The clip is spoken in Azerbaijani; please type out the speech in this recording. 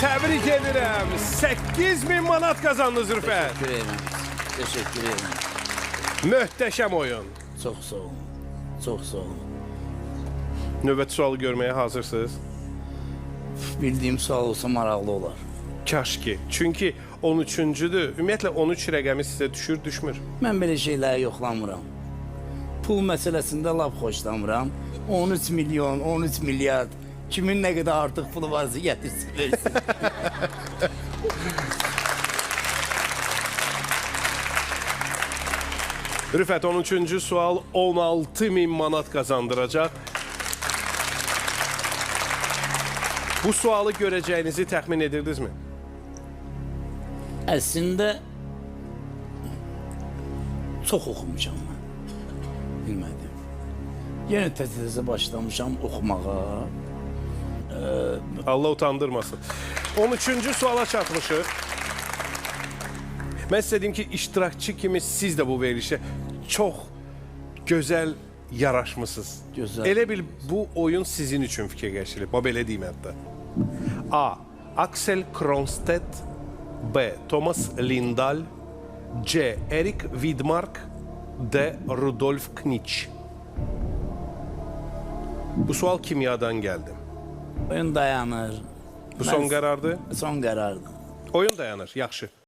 Təbrik edirəm. 8000 manat qazandınız Rüfət. Teşekkür ederim. Teşekkür ederim. Möhtəşəm oyun. Çok sağ olun. Çok sağ olun. Növbəti sualı görməyə hazırsınız? Bildiğim sual olsa maraqlı olar. Kaş ki. Çünki 13-cüdür. Ümumiyyətlə 13 rəqəmi sizə düşür, düşmür. Mən belə şeyləri yoxlamıram. Pul məsələsində lap xoşlamıram. 13 milyon, 13 milyard. Kimin nə qədər artıq pulu varsa gətirsin, versin. Rüfət 13-cü sual 16.000 manat qazandıracaq. Bu sualı görəcəyinizi təxmin edirdinizmi? Əslində çox oxumuşam mən. Bilmədim. Yenə təzə başlamışam oxumağa. Allah utandırmasın. 13-cü suala çatmışıq. Mən sizə deyim ki, iştirakçı kimi siz də bu verilişə çox gözəl yaraşmısınız. Gözəl. Elə bil bu oyun sizin üçün fikirləşilib. Belə deyim hətta. A. Axel Kronstedt. B. Thomas Lindahl. C. Erik Widmark. D. Rudolf Knitsch. Bu sual kimyadan gəldi. Oyun dayanır. Bu son qərardır. Son qərardır. Oyun dayanır, yaxşı.